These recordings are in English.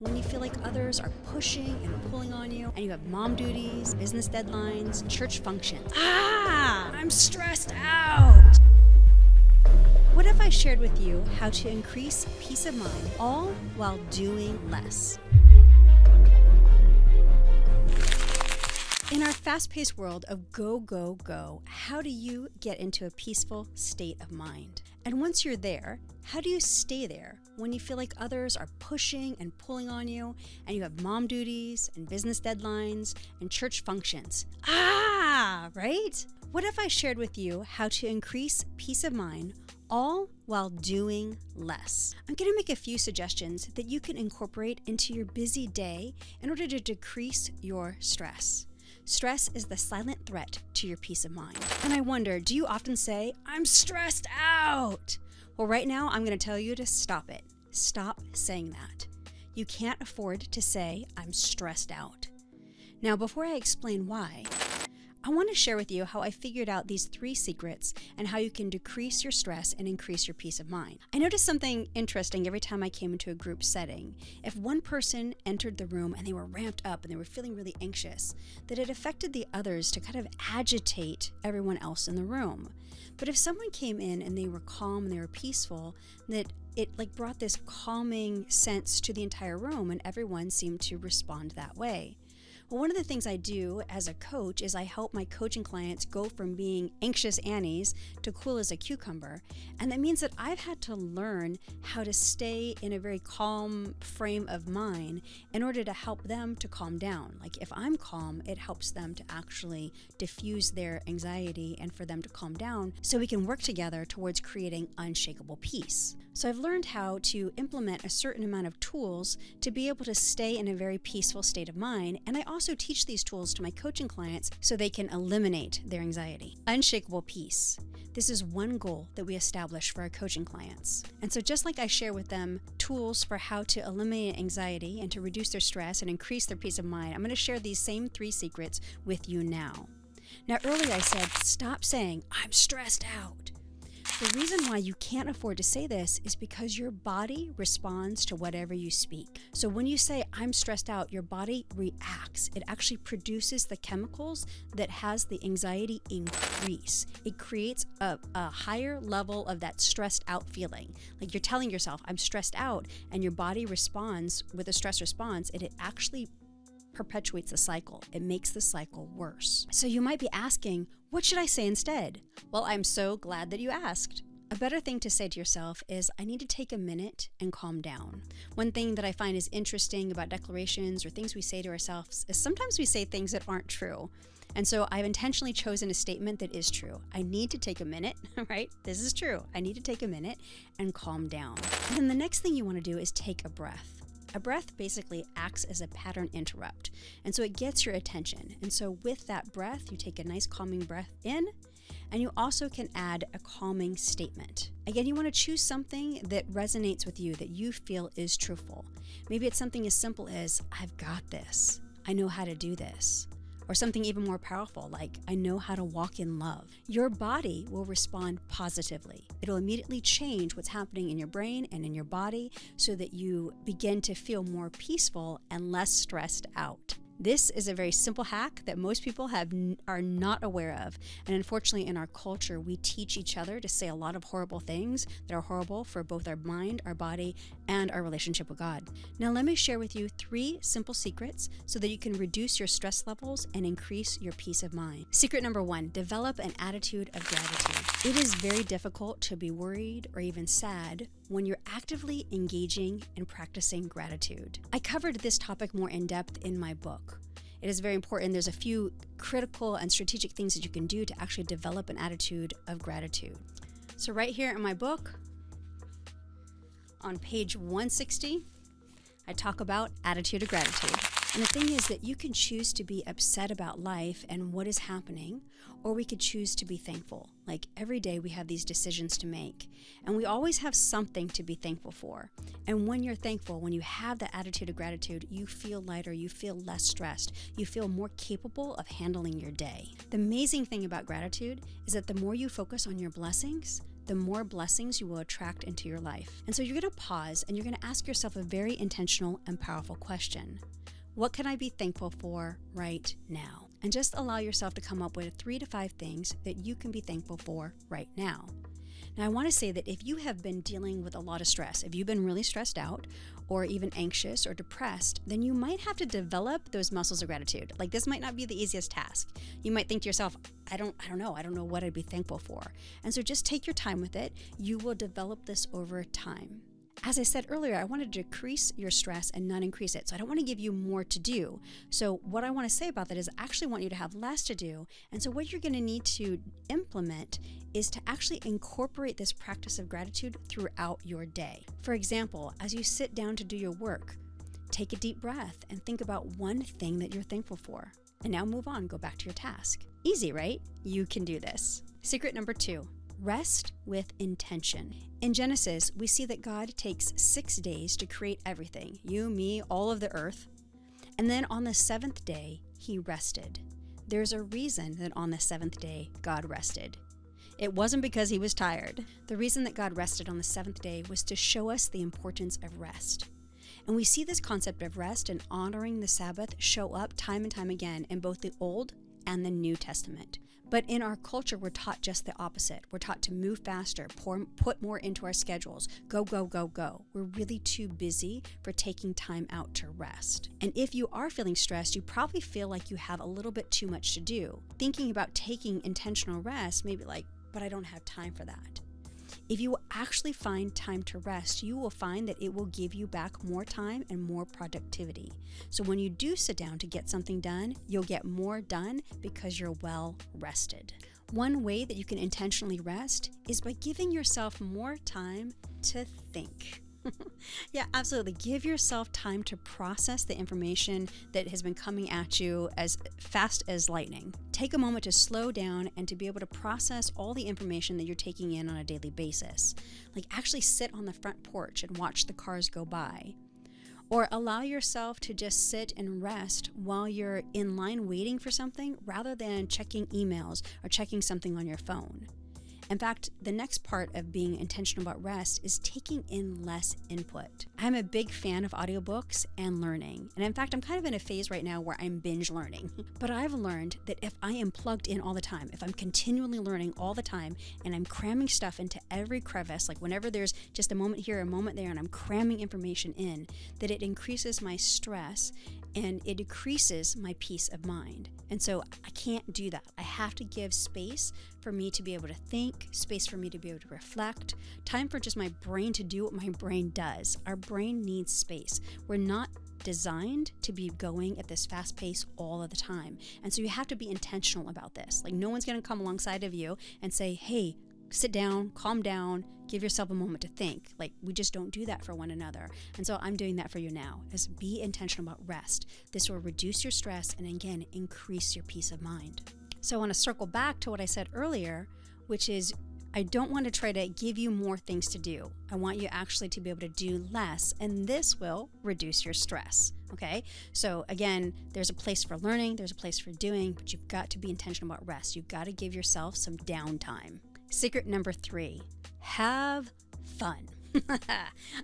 When you feel like others are pushing and pulling on you, and you have mom duties, business deadlines, church functions. I'm stressed out. What if I shared with you how to increase peace of mind, all while doing less? In our fast-paced world of go, go, go, how do you get into a peaceful state of mind? And once you're there, how do you stay there when you feel like others are pushing and pulling on you, and you have mom duties and business deadlines and church functions? Right? What if I shared with you how to increase peace of mind, all while doing less? I'm going to make a few suggestions that you can incorporate into your busy day in order to decrease your stress. Stress is the silent threat to your peace of mind. And I wonder, do you often say, I'm stressed out? Well, right now, I'm going to tell you to stop it. Stop saying that. You can't afford to say, I'm stressed out. Now, before I explain why, I want to share with you how I figured out these 3 secrets and how you can decrease your stress and increase your peace of mind. I noticed something interesting every time I came into a group setting. If one person entered the room and they were ramped up and they were feeling really anxious, that it affected the others to kind of agitate everyone else in the room. But if someone came in and they were calm and they were peaceful, that it brought this calming sense to the entire room, and everyone seemed to respond that way. Well, one of the things I do as a coach is I help my coaching clients go from being anxious Annies to cool as a cucumber. And that means that I've had to learn how to stay in a very calm frame of mind in order to help them to calm down. Like if I'm calm, it helps them to actually diffuse their anxiety and for them to calm down so we can work together towards creating unshakable peace. So I've learned how to implement a certain amount of tools to be able to stay in a very peaceful state of mind. And I also teach these tools to my coaching clients so they can eliminate their anxiety. Unshakable peace. This is one goal that we establish for our coaching clients. And so just like I share with them tools for how to eliminate anxiety and to reduce their stress and increase their peace of mind, I'm going to share these same 3 secrets with you now. Now, earlier I said, stop saying, I'm stressed out. The reason why you can't afford to say this is because your body responds to whatever you speak. So when you say, I'm stressed out, your body reacts. It actually produces the chemicals that has the anxiety increase. It creates a higher level of that stressed out feeling. Like you're telling yourself, I'm stressed out, and your body responds with a stress response, and it actually perpetuates the cycle. It makes the cycle worse. So you might be asking, what should I say instead? Well, I'm so glad that you asked. A better thing to say to yourself is, I need to take a minute and calm down. One thing that I find is interesting about declarations or things we say to ourselves is sometimes we say things that aren't true. And so I've intentionally chosen a statement that is true. I need to take a minute, right? This is true. I need to take a minute and calm down. And then the next thing you want to do is take a breath. A breath basically acts as a pattern interrupt, and so it gets your attention. And so with that breath, you take a nice calming breath in, and you also can add a calming statement. Again, you want to choose something that resonates with you, that you feel is truthful. Maybe it's something as simple as, I've got this. I know how to do this. Or something even more powerful, like, I know how to walk in love. Your body will respond positively. It'll immediately change what's happening in your brain and in your body so that you begin to feel more peaceful and less stressed out. This is a very simple hack that most people are not aware of. And unfortunately, in our culture, we teach each other to say a lot of horrible things that are horrible for both our mind, our body, and our relationship with God. Now, let me share with you 3 simple secrets so that you can reduce your stress levels and increase your peace of mind. Secret number 1, develop an attitude of gratitude. It is very difficult to be worried or even sad when you're actively engaging and practicing gratitude. I covered this topic more in depth in my book. It is very important. There's a few critical and strategic things that you can do to actually develop an attitude of gratitude. So right here in my book, on page 160, I talk about attitude of gratitude. And the thing is that you can choose to be upset about life and what is happening, or we could choose to be thankful. Like every day we have these decisions to make, and we always have something to be thankful for. And when you're thankful, when you have that attitude of gratitude, you feel lighter, you feel less stressed, you feel more capable of handling your day. The amazing thing about gratitude is that the more you focus on your blessings, the more blessings you will attract into your life. And so you're going to pause and you're going to ask yourself a very intentional and powerful question. What can I be thankful for right now? And just allow yourself to come up with 3 to 5 things that you can be thankful for right now. Now, I want to say that if you have been dealing with a lot of stress, if you've been really stressed out or even anxious or depressed, then you might have to develop those muscles of gratitude. Like, this might not be the easiest task. You might think to yourself, I don't know what I'd be thankful for. And so just take your time with it. You will develop this over time. As I said earlier, I want to decrease your stress and not increase it. So I don't want to give you more to do. So what I want to say about that is I actually want you to have less to do. And so what you're going to need to implement is to actually incorporate this practice of gratitude throughout your day. For example, as you sit down to do your work, take a deep breath and think about one thing that you're thankful for. And now move on, go back to your task. Easy, right? You can do this. Secret number 2. Rest with intention. In Genesis, we see that God takes 6 days to create everything, you, me, all of the earth. And then on the 7th day, he rested. There's a reason that on the 7th day, God rested. It wasn't because he was tired. The reason that God rested on the 7th day was to show us the importance of rest. And we see this concept of rest and honoring the Sabbath show up time and time again in both the Old and the New Testament. But in our culture, we're taught just the opposite. We're taught to move faster, put more into our schedules, go, go, go, go. We're really too busy for taking time out to rest. And if you are feeling stressed, you probably feel like you have a little bit too much to do. Thinking about taking intentional rest, maybe like, but I don't have time for that. If you actually find time to rest, you will find that it will give you back more time and more productivity. So when you do sit down to get something done, you'll get more done because you're well rested. One way that you can intentionally rest is by giving yourself more time to think. Yeah, absolutely. Give yourself time to process the information that has been coming at you as fast as lightning. Take a moment to slow down and to be able to process all the information that you're taking in on a daily basis. Like, actually sit on the front porch and watch the cars go by. Or allow yourself to just sit and rest while you're in line waiting for something rather than checking emails or checking something on your phone. In fact, the next part of being intentional about rest is taking in less input. I'm a big fan of audiobooks and learning. And in fact, I'm kind of in a phase right now where I'm binge learning. But I've learned that if I am plugged in all the time, if I'm continually learning all the time, and I'm cramming stuff into every crevice, like whenever there's just a moment here, a moment there, and I'm cramming information in, that it increases my stress and it decreases my peace of mind. And so I can't do that. I have to give space for me to be able to think, space for me to be able to reflect, time for just my brain to do what my brain does. Our brain needs space. We're not designed to be going at this fast pace all of the time. And so you have to be intentional about this. Like, no one's going to come alongside of you and say, hey, sit down, calm down, give yourself a moment to think. Like, we just don't do that for one another. And so I'm doing that for you now, is be intentional about rest. This will reduce your stress and, again, increase your peace of mind. So I want to circle back to what I said earlier, which is I don't want to try to give you more things to do. I want you actually to be able to do less, and this will reduce your stress. Okay? So again, there's a place for learning, there's a place for doing, but you've got to be intentional about rest. You've got to give yourself some downtime. Secret number 3, have fun.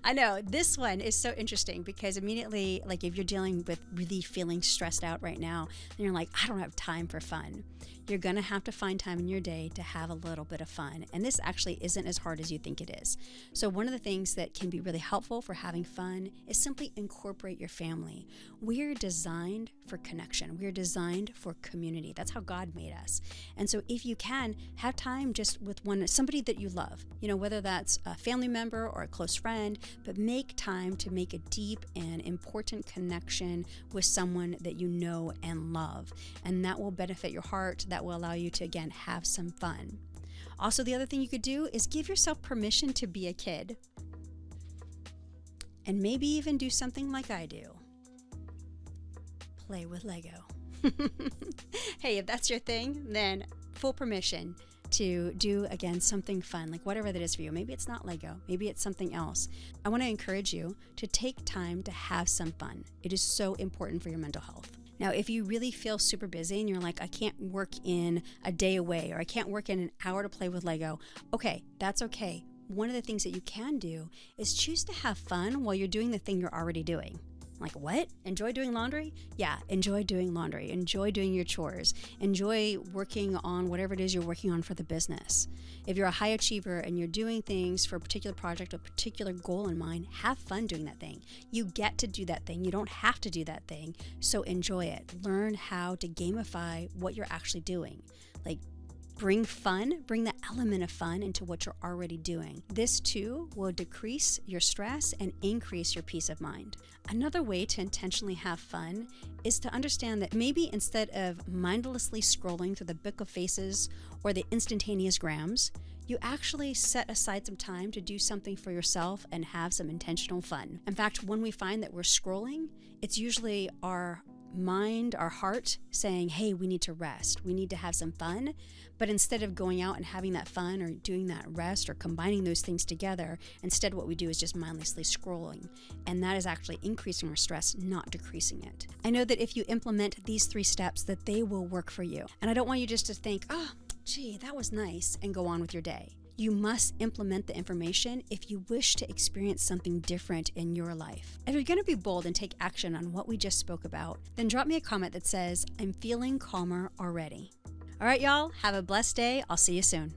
I know this one is so interesting because immediately, like, if you're dealing with really feeling stressed out right now, and you're like, I don't have time for fun. You're going to have to find time in your day to have a little bit of fun. And this actually isn't as hard as you think it is. So one of the things that can be really helpful for having fun is simply incorporate your family. We're designed for connection. We're designed for community. That's how God made us. And so if you can, have time just with somebody that you love, whether that's a family member or a close friend, but make time to make a deep and important connection with someone that you know and love. And that will benefit your heart. That will allow you to, again, have some fun. Also, the other thing you could do is give yourself permission to be a kid. And maybe even do something like I do. Play with Lego. Hey, if that's your thing, then full permission to do, again, something fun, like whatever that is for you. Maybe it's not Lego, maybe it's something else. I want to encourage you to take time to have some fun. It is so important for your mental health. Now, if you really feel super busy and you're like, I can't work in a day away, or I can't work in an hour to play with Lego, okay, that's okay. One of the things that you can do is choose to have fun while you're doing the thing you're already doing. Like, what? Enjoy doing laundry? Yeah, enjoy doing laundry. Enjoy doing your chores. Enjoy working on whatever it is you're working on for the business. If you're a high achiever and you're doing things for a particular project, a particular goal in mind, have fun doing that thing. You get to do that thing. You don't have to do that thing. So enjoy it. Learn how to gamify what you're actually doing. Like, bring the element of fun into what you're already doing. This too will decrease your stress and increase your peace of mind. Another way to intentionally have fun is to understand that maybe instead of mindlessly scrolling through the book of faces or the instantaneous grams, you actually set aside some time to do something for yourself and have some intentional fun. In fact, when we find that we're scrolling, it's usually our mind, our heart saying, hey, we need to rest. We need to have some fun. But instead of going out and having that fun or doing that rest or combining those things together, instead what we do is just mindlessly scrolling. And that is actually increasing our stress, not decreasing it. I know that if you implement these 3 steps, that they will work for you. And I don't want you just to think, oh, gee, that was nice, and go on with your day. You must implement the information if you wish to experience something different in your life. If you're going to be bold and take action on what we just spoke about, then drop me a comment that says, I'm feeling calmer already. All right, y'all, have a blessed day. I'll see you soon.